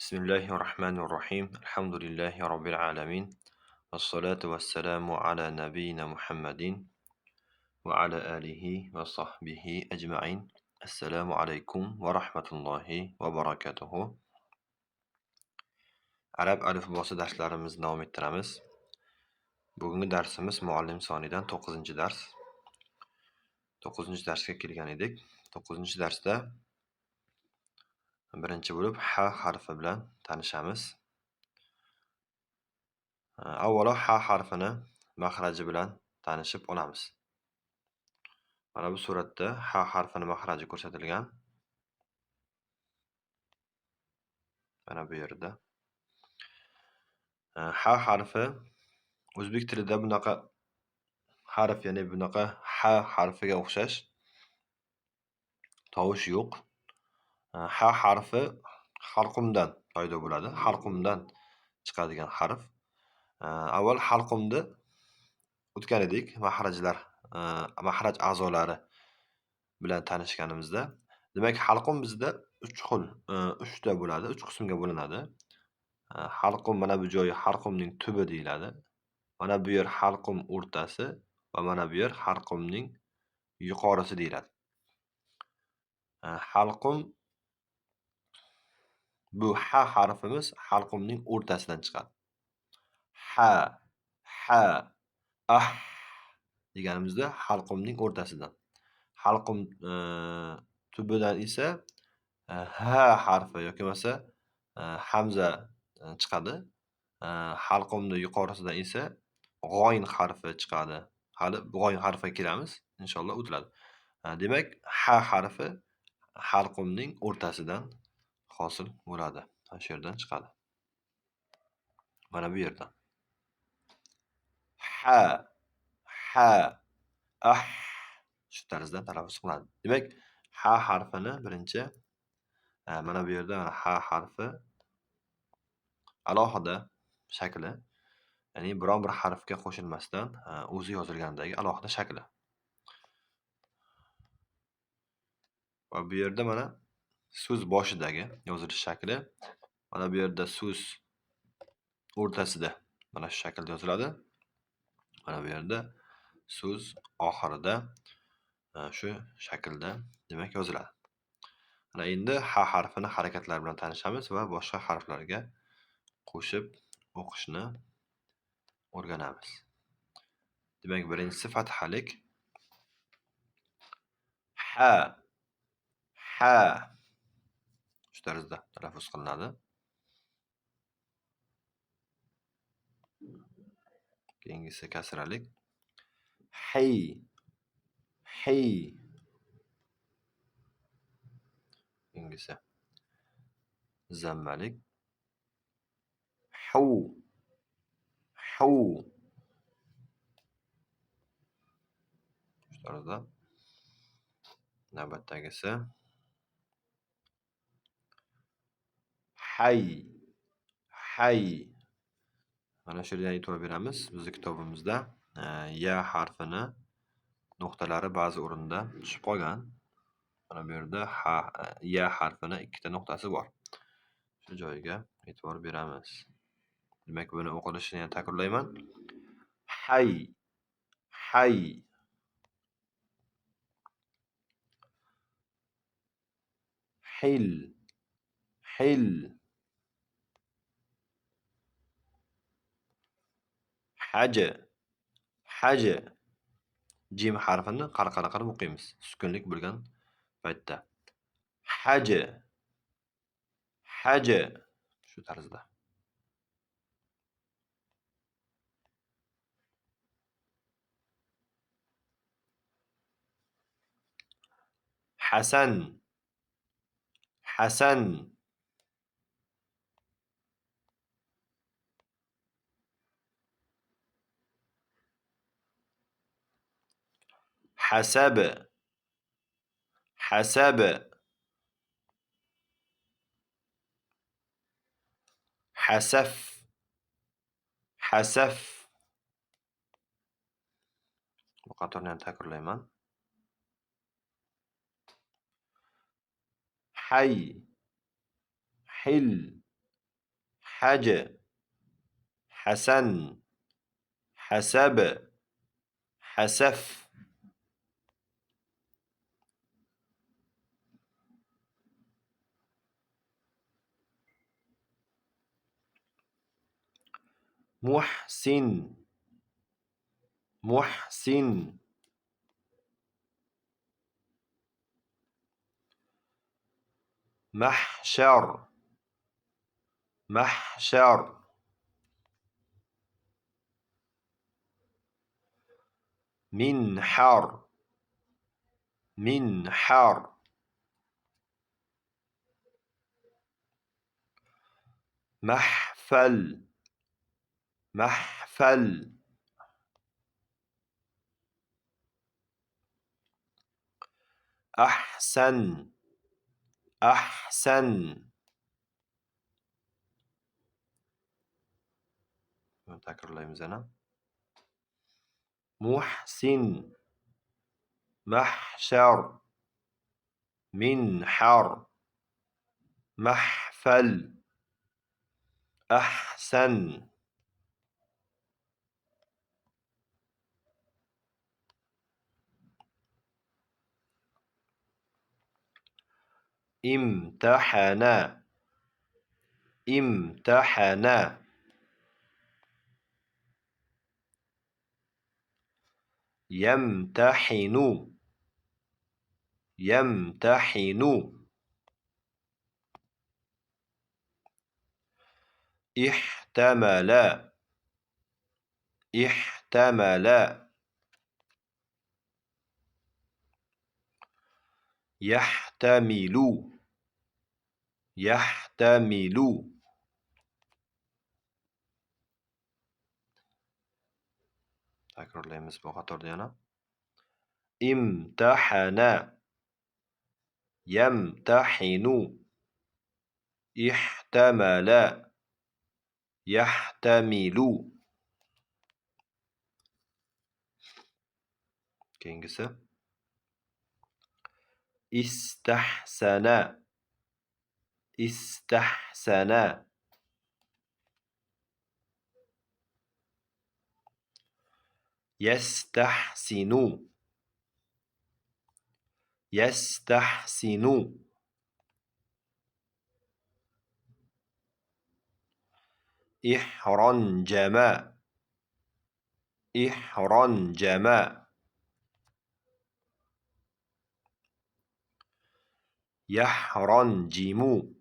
بسم الله الرحمن الرحيم الحمد لله رب العالمين والصلاة والسلام على نبينا محمد وعلى آله وصحبه أجمعين السلام عليكم ورحمة الله وبركاته Arab alifbosi darslarimizni davom ettiramiz. Bugungi darsimiz muallim sonidan 9-dars. 9-darsga kelgan edik. 9-darsda birinchi bo'lib ha harfi bilan tanishamiz. Avvalo ha harfini mahraji bilan tanishib olamiz. Mana bu suratda ha harfini mahraji ko'rsatilgan. Mana bu yerda. Ha harfi o'zbek tilida bunaqa harf, ya'ni bunaqa ha harfiga o'xshash tovush yo'q. Ha harfi halqumdan paydo bo'ladi. Halqumdan chiqadigan harf. Avval halqumni o'tgan edik. Mahrajlar, mahraj a'zolari bilan tanishganimizda. Demak, halqum bizda 3 xil, 3 ta bo'ladi, 3 qismga bo'linadi. Halqum mana bu joyi halqumning tubi deyiladi. Mana bu yer halqum o'rtasi va mana bu yer halqumning yuqorisi deyiladi. Halqum bu ha harfimiz halqumning o'rtasidan chiqadi. Ha, ha, ah deganimizda halqumning o'rtasidan. Halqum tubidan esa ha harfi yoki bo'lmasa hamza chiqadi. Halqumning yuqorisidan esa g'oyin harfi chiqadi. Hali g'oyin harfiga kelamiz, inshaalloh o'tiladi. Demak, ha harfi halqumning o'rtasidan hosil bo'ladi. Mana shu yerdan chiqadi. Mana bu yerdan. Ha, ha, ah shu tarzda talaffuz qiladi. Demak, ha harfini birinchi mana bu yerda ha harfi alohida shakli, ya'ni biron bir harfga qo'shilmasdan o'zi yozilgandagi alohida shakli. Va bu yerda mana so'z boshidagi yozilish shakli, mana bu yerda so'z o'rtasida mana shu shaklda yoziladi. Mana bu yerda so'z oxirida shu shaklda demak yoziladi. Mana endi ha harfini harakatlar bilan tanishamiz va boshqa harflarga qo'shib o'qishni o'rganamiz. Demak, birinchisi fathalik ha, ha shu tarzda talaffuz qilinadi. Keyingisi kasralik hay, hay. Keyingisi zammalik hu, hu. Shu tarzda. Navbatdagisi hay, hay. Mana shu yerdan e'tibor beramiz. Bizning kitobimizda ya harfini nuqtalari ba'zi o'rinda tushib qolgan. Mana bu yerda ya harfini 2 ta nuqtasi bor. Shu joyiga e'tibor beramiz. Demak, buni o'qilishini yana takrorlayman. Hay, hay. Hil, hil. Haja, haja. Jim harfini qarqara qilib o'qiymiz. Sukunlik bo'lgan paytda. Haja, haja. Shu tarzda. Hasan, hasan. حسب، حسب. حسف، حسف. Bu qatorni ham takrorlayman. Hay, hil, haj, hasan, hasab, hasaf. Muhsin, muhsin. Mahshar, mahshar. Minhar, minhar. Mahfal, mahfal. Ahsan, ahsan. Takrorlaymiz yana. Muhsin, mahshar, minhar, mahfal, ahsan. Imtahana, imtahana. Yamtahinu, yamtahinu. Ihtamala, ihtamala. Yahtamilu, yahtamilu. Takrorlaymiz bu qatorda yana. Imtahana, yamtahinu. Ihtamala, yahtamilu. Keyingisi. Istahsana, istahsana. Yastahsinu, yastahsinu. Ihranjama, ihranjama. Yahranjimu,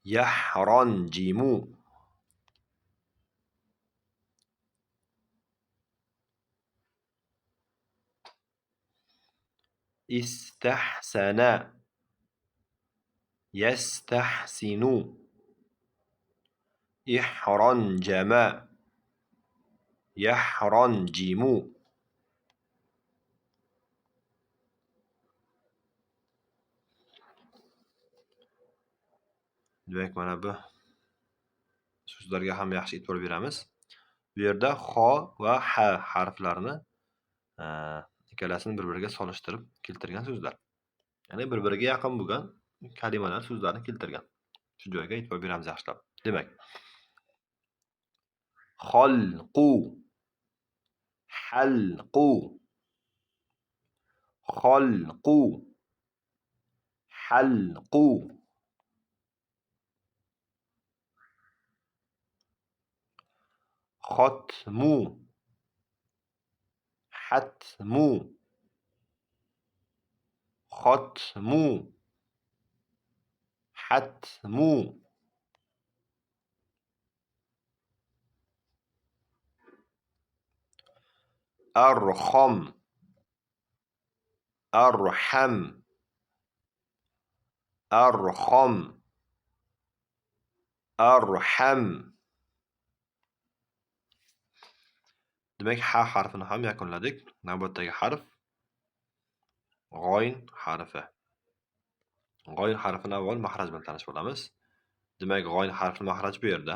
yahranjimu. Istahsana, yastahsinu. Ihranjama, yahranjimu. Demak, mana bu so'zlarga ham yaxshi e'tibor beramiz. Bu yerda xo va ha harflarini ikkalasini bir-biriga solishtirib keltirgan so'zlar. Ya'ni bir-biriga yaqin bo'lgan kalimalar, so'zlarni keltirgan. Shu joyga e'tibor beramiz yaxshilab. Demak, xalqu, halqu, xalqu, halqu. Xotmu, hatmu, xotmu, hatmu. Arham, arham, arham, arham. Demak, ha harfini ham yakunladik. Navbatdagi harf g'oyn harfi. G'oyn harfini avval mahraj bilan tanishib olamiz. Demak, g'oyn harfi mahraj bu yerda.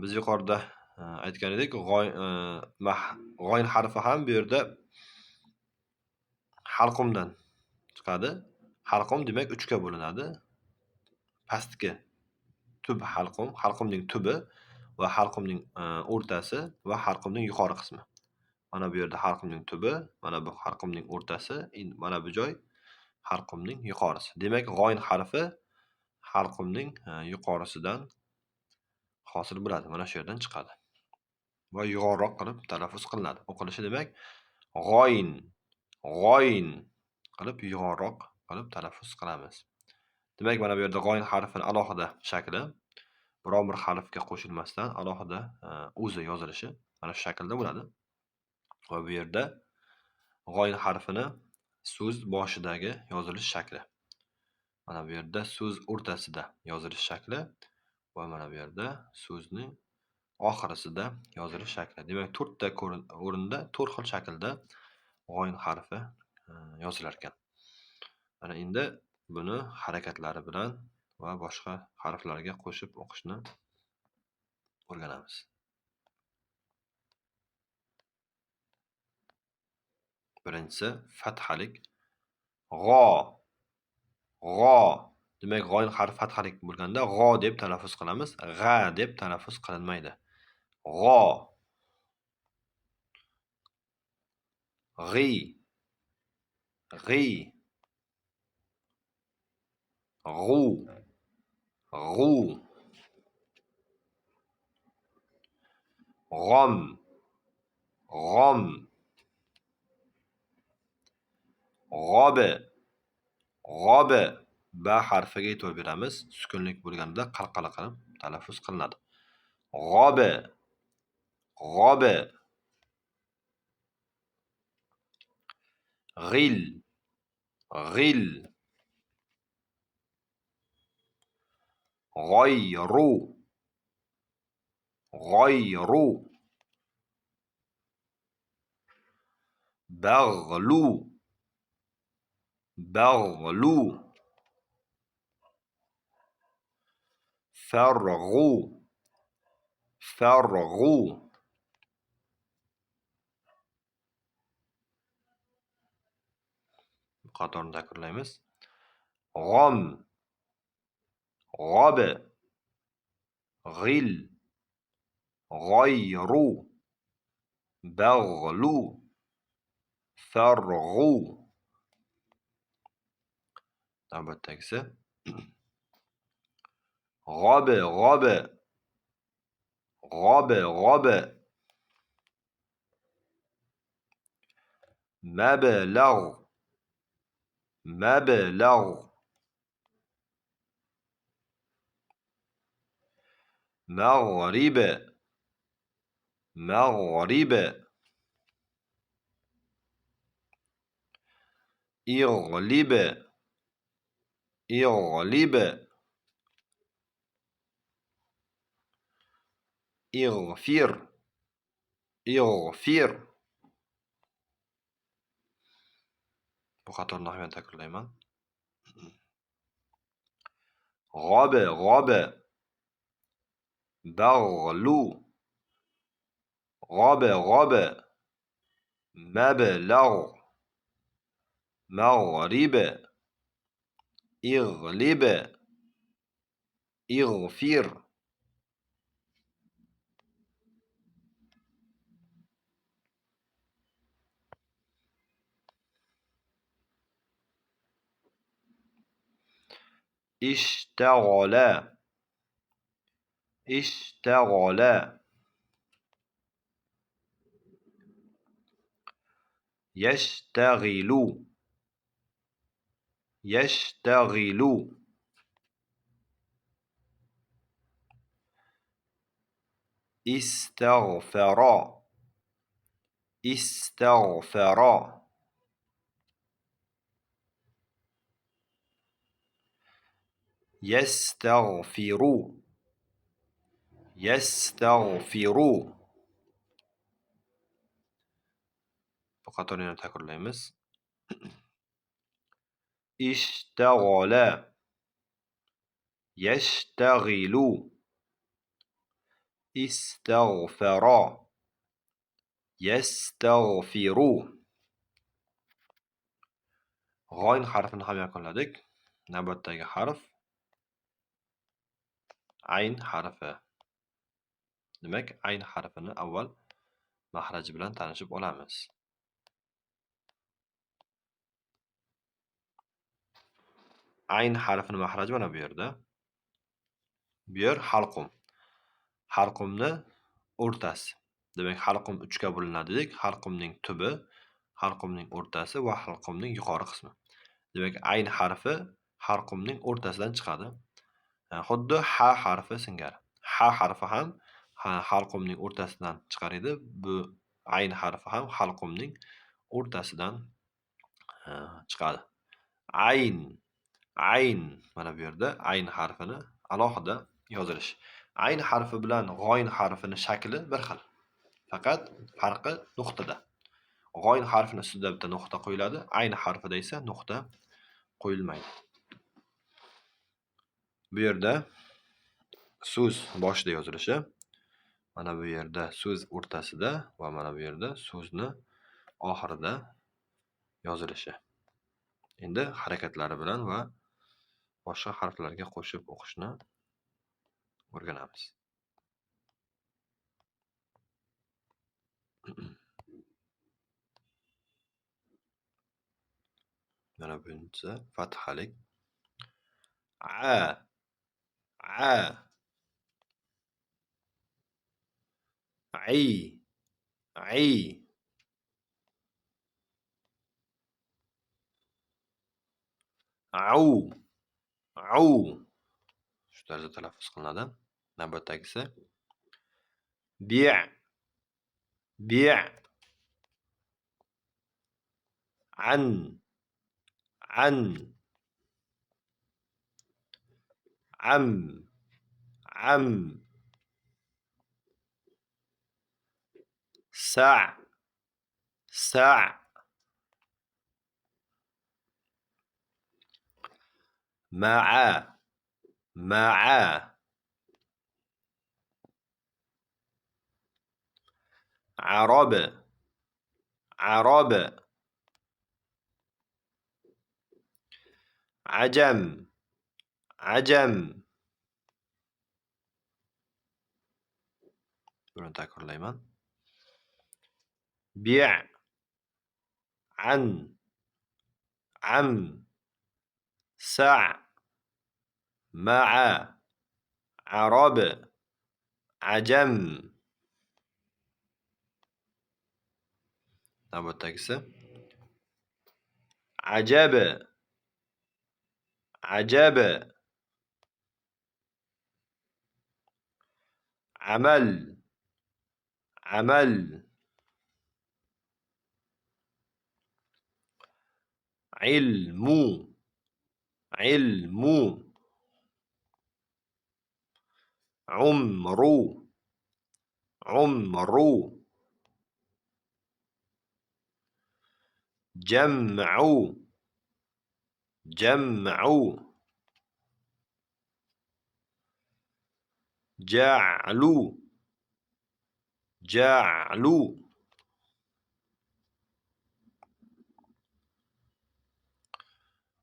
Biz yuqorida aytgan edik, g'oyn harfi ham bu yerda halqumdan chiqadi. Halqum demak 3 ga bo'linadi. Pastki tub halqum, halqumning tubi va halqumning o'rtasi va halqumning yuqori qismi. Mana bu yerda halqumning tubi, mana bu halqumning o'rtasi, mana bu joy halqumning yuqorisi. Demak, g'oyin harfi halqumning yuqorisidan hosil bo'ladi. Mana shu yerdan chiqadi. Va yuqoriroq qilib talaffuz qilinadi. O'qilishi demak, g'oyin, g'oyin qilib yuqoriroq qilib talaffuz qilamiz. Demak, mana bu yerda g'oyin harfining alohida shakli biron bir harfga qo'shilmasdan alohida o'zi yozilishi mana shu shaklda bo'ladi. Va bu yerda g'oyin harfini so'z boshidagi yozilish shakli. Mana bu yerda so'z o'rtasida yozilish shakli va mana bu yerda so'zning oxirisida yozilish shakli. Demak, 4 ta o'rinda 4 xil shaklda g'oyin harfi yozilar ekan. Mana endi buni harakatlari bilan va boshqa harflarga qo'shib o'qishni o'rganamiz. Birinchisi fathalik g'o. G'o. Demak, g'oyin harfi fathalik bo'lganda g'o deb talaffuz qilamiz. G'a deb talaffuz qilinmaydi. G'o. G'i. G'i. G'u. G'u. G'om. G'om. G'obi. G'obi. Ba harfiga e'tibor beramiz. Sukunlik bo'lganda qalqala qilib talaffuz qilinadi. G'obi. G'obi. G'il. G'il. G'oyru. G'oyru. Bag'lu. Bag'lu. Farg'u. Farg'u. Qatorni takrorlaymiz. G'om. G'obi. G'il. G'oyru. Bag'lu. Farg'u. Navbatdagisi g'obi. G'obi. G'obi. G'obi. Mablag'. Mablag'. Mag'rib. Mag'rib. Ig'lib. Ig'lib. Ig'fir. Ig'fir. Bu qatorni ham takrorlayman. G'obi. G'obi. Bag'lu. G'obi. G'obi. Mablag'. Mag'rib. Ig'lib. Ig'fir. Ishtaghala. Ishtaghala. Yashtaghilu. Yashtaghilu. Istaghfara. Istaghfara. Yastaghfiru. Yastaghfiru. Bu qatorni takrorlaymiz. Ishtaghala. Yashtaghilu. Istaghfara. Yastaghfiru. G'oyin harfini ham yakunladik. Navbatdagi harf Ayn harfi. Demak, ayn harfini avval mahraji bilan tanishib olamiz. Ayn harfining mahraji mana bu yerda. Bu yer halqum. Halqumni o'rtasi. Demak, halqum 3 ga bo'linadi dedik. Halqumning tubi, halqumning o'rtasi va halqumning yuqori qismi. Demak, ayn harfi halqumning o'rtasidan chiqadi. Xuddi ha harfi singari. Ha harfi ham halqumning o'rtasidan chiqar edi. Bu ayn harfi ham halqumning o'rtasidan chiqadi. Ayn mana bu yerda ayn harfini alohida yozilish. Ayn harfi bilan g'oyn harfining shakli bir xil. Faqat farqi nuqtada. G'oyn harfining ustida bitta nuqta qo'yiladi, ayn harfida esa nuqta qo'yilmaydi. Bu yerda so'z boshida yozilishi, mana bu yerda so'z o'rtasida va mana bu yerda so'zni oxirida yozilishi. Endi harakatlari bilan va boshqa harflarga qo'shib o'qishni o'rganamiz. Mana bunisi fathalik. A ay au shu tarzda talaffuz qilinadi. Navbatdagisi bi' an am sa' ma'a arab ajam buni takrorlayman. bi' an am sa' ma'a arab ajam. Navbatdagisi ajab amal ilmu umru jam'u ja'lu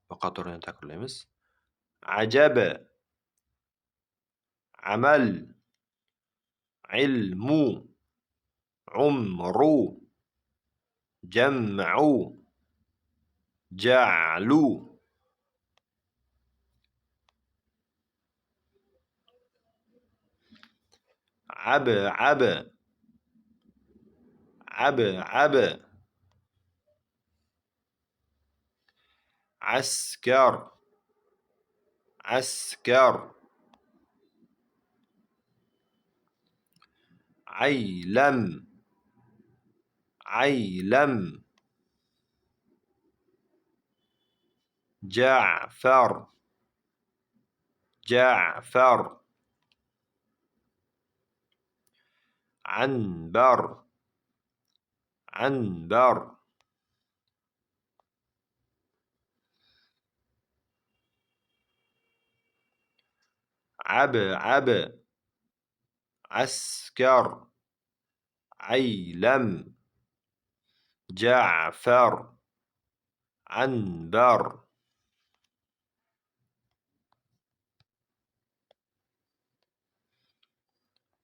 bu qatorini takrorlaymiz. Ajab amal ilmu umru jam'u ja'lu. Ab'ab askar aylam Ja'far anbar ab'ab askar aylam Ja'far anbar.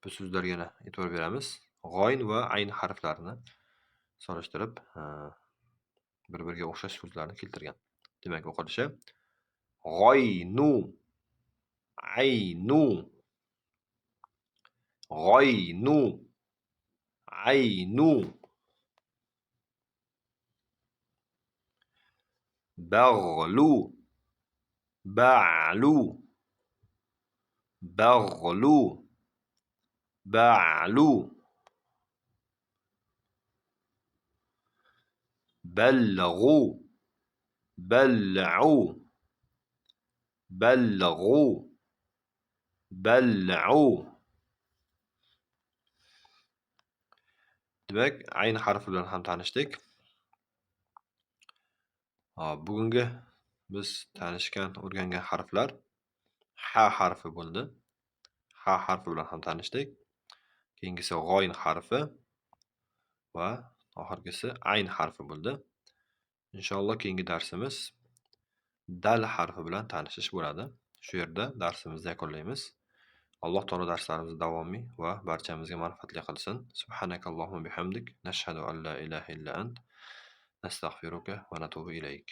Bu so'zlarga yana e'tibor beramiz. G'oyn va ayn harflarini solishtirib, bir-biriga o'xshash so'zlarni keltirgan. Demak, o'qilishi: g'oynu, aynu, g'oynu, aynu, bag'lu, ba'lu, bag'lu, ba'lu, balghu, bal'u, balghu, bal'u. Demak, ayn harfi bilan ham tanishdik. Bugungi biz tanishgan, o'rgangan harflar ha harfi bo'ldi. Ha harfi bilan ham tanishdik. Keyingisi g'oyn harfi va oxirgisi ayn harfi bo'ldi. Inshaalloh keyingi darsimiz dal harfi bilan tanishish bo'ladi. Shu yerda darsimizni yakunlaymiz. Alloh taolo darslarimizni davomiy va barchamizga manfaatli qilsin. Subhanakallohumma bihamdik, nashhadu an la ilaha illa ant, nastag'firuka va natubu ilayk.